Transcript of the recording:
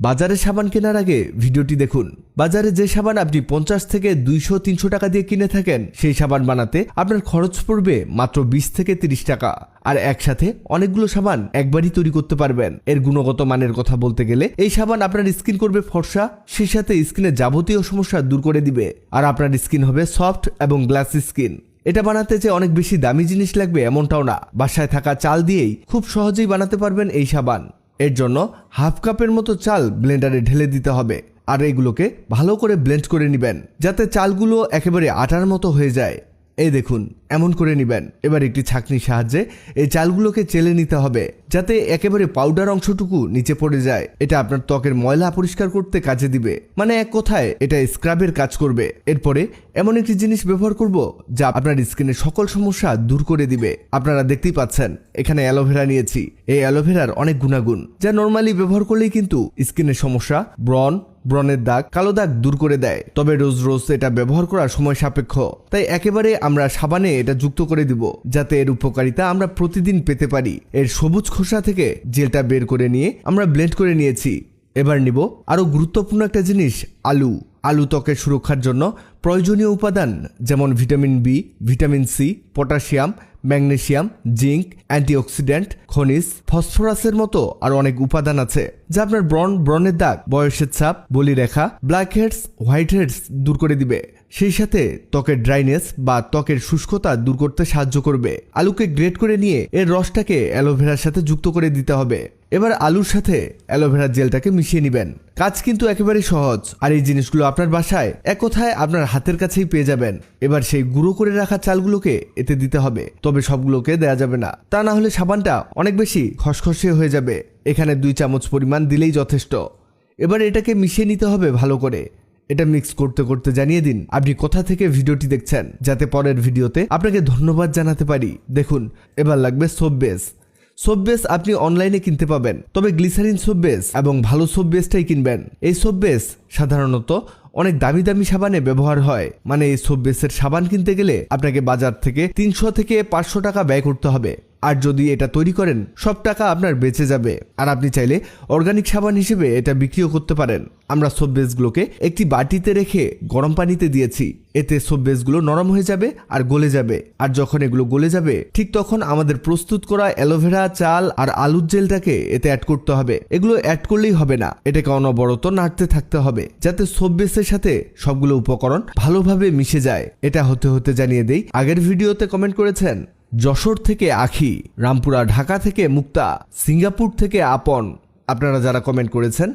বাজারে সাবান কেনার আগে ভিডিওটি দেখুন। বাজারে যে সাবান আপনি 50 থেকে 200-300 টাকা দিয়ে কিনে থাকেন, সেই সাবান বানাতে আপনার খরচ পড়বে মাত্র 20 থেকে 30 টাকা। আর একসাথে অনেকগুলো সাবান একবারই তৈরি করতে পারবেন। এর গুণগত মানের কথা বলতে গেলে এই সাবান আপনার স্কিন করবে ফর্সা, সেই সাথে স্কিনের যাবতীয় সমস্যা দূর করে দিবে। আর আপনার স্কিন হবে সফট এবং গ্লাসি স্কিন। এটা বানাতে যে অনেক বেশি দামি জিনিস লাগবে এমনটাও না, বাসায় থাকা চাল দিয়েই খুব সহজেই বানাতে পারবেন এই সাবান। এর জন্য হাফ কাপের মতো চাল ব্লেন্ডারে ঢেলে দিতে হবে, আর এগুলোকে ভালো করে ব্লেন্ড করে নেবেন যাতে চালগুলো একেবারে আটার মতো হয়ে যায়। এই দেখুন, এমন করে নেবেন। এবার একটি ছাঁকনির সাহায্যে এই চালগুলোকে চেলে নিতে হবে যাতে একেবারে পাউডার অংশটুকু নিচে পড়ে যায়। এটা আপনার ত্বকের ময়লা পরিষ্কার করতে কাজে দিবে, মানে এক কথায় এটা স্ক্রাবের কাজ করবে। এরপরে এমন একটি জিনিস ব্যবহার করব যা আপনার স্কিনের সকল সমস্যা দূর করে দিবে। আপনারা দেখতেই পাচ্ছেন এখানে অ্যালোভেরা নিয়েছি। এই অ্যালোভেরার অনেক গুণাগুণ যা নর্মালি ব্যবহার করলেই কিন্তু স্কিনের সমস্যা, ব্রণের দাগ, কালো দাগ দূর করে দেয়। তবে রোজ রোজ এটা ব্যবহার করা সময় সাপেক্ষ, তাই একেবারে আমরা সাবানে এটা যুক্ত করে দিব যাতে এর উপকারিতা আমরা প্রতিদিন পেতে পারি। এর সবুজ খোসা থেকে জেলটা বের করে নিয়ে আমরা ব্লেন্ড করে নিয়েছি। এবার নিব আরো গুরুত্বপূর্ণ একটা জিনিস, আলু ত্বকের সুরক্ষার জন্য প্রয়োজনীয় উপাদান যেমন vitamin B, vitamin C, potassium, magnesium, zinc, antioxidant, খনিজ, ফসফরাসের মতো আরো অনেক উপাদান আছে যা আপনার ব্রণের দাগ, বয়সের ছাপ, বলিরেখা, ব্ল্যাক হেডস, হোয়াইট হেডস দূর করে দিবে। সেই সাথে ত্বকের ড্রাইনেস বা ত্বকের শুষ্কতা দূর করতে সাহায্য করবে। আলুকে গ্রেট করে নিয়ে এর রসটাকে অ্যালোভেরার সাথে যুক্ত করে দিতে হবে। এবার আলুর সাথে অ্যালোভেরার জেলটাকে মিশিয়ে নেবেন। কাজ কিন্তু একেবারে সহজ, আর এই জিনিসগুলো আপনার বাসায় এক কথায় আপনার হাতের কাছেই পেয়ে যাবেন। এবার সেই গুঁড়ো করে রাখা চালগুলোকে এতে দিতে হবে, তবে সবগুলোকে দেয়া যাবে না, তা না হলে সাবানটা অনেক বেশি খসখসে হয়ে যাবে। এখানে 2 চামচ পরিমাণ দিলেই যথেষ্ট। এবার এটাকে মিশিয়ে নিতে হবে ভালো করে। এটা মিক্স করতে করতে জানিয়ে দিন আপনি কোথা থেকে ভিডিওটি দেখছেন, যাতে পরের ভিডিওতে আপনাকে ধন্যবাদ জানাতে পারি। দেখুন, এবার লাগবে সোপ বেস আপনি অনলাইনে কিনতে পাবেন, তবে গ্লিসারিন সোপ বেস এবং ভালো সোপ বেসটাই কিনবেন। এই সোপ বেস সাধারণত অনেক দামি দামি সাবানে ব্যবহার হয়, মানে এই সোপ বেসের সাবান কিনতে গেলে আপনাকে বাজার থেকে 300 থেকে 500 টাকা ব্যয় করতে হবে। আর যদি এটা তৈরি করেন সব টাকা আপনার বেঁচে যাবে। আর আপনি চাইলে অর্গানিক সাবান হিসেবে এটা বিক্রিও করতে পারেন। আমরা সোপ বেসগুলোকে একটি বাটিতে রেখে গরম পানিতে দিয়েছি, এতে সোপ বেসগুলো নরম হয়ে যাবে আর গলে যাবে। আর যখন এগুলো গলে যাবে ঠিক তখন আমাদের প্রস্তুত করা অ্যালোভেরা, চাল আর আলুর জেলটাকে এতে অ্যাড করতে হবে। এগুলো অ্যাড করলেই হবে না, এটাকে অনবরত নাড়তে থাকতে হবে যাতে সোপ বেসের সাথে সবগুলো উপকরণ ভালোভাবে মিশে যায়। এটা হতে হতে জানিয়ে দেই, আগের ভিডিওতে কমেন্ট করেছেন যশোর থেকে আখি, রামপুরা ঢাকা থেকে মুক্তা, সিঙ্গাপুর থেকে আপন। আপনারা যারা কমেন্ট করেছেন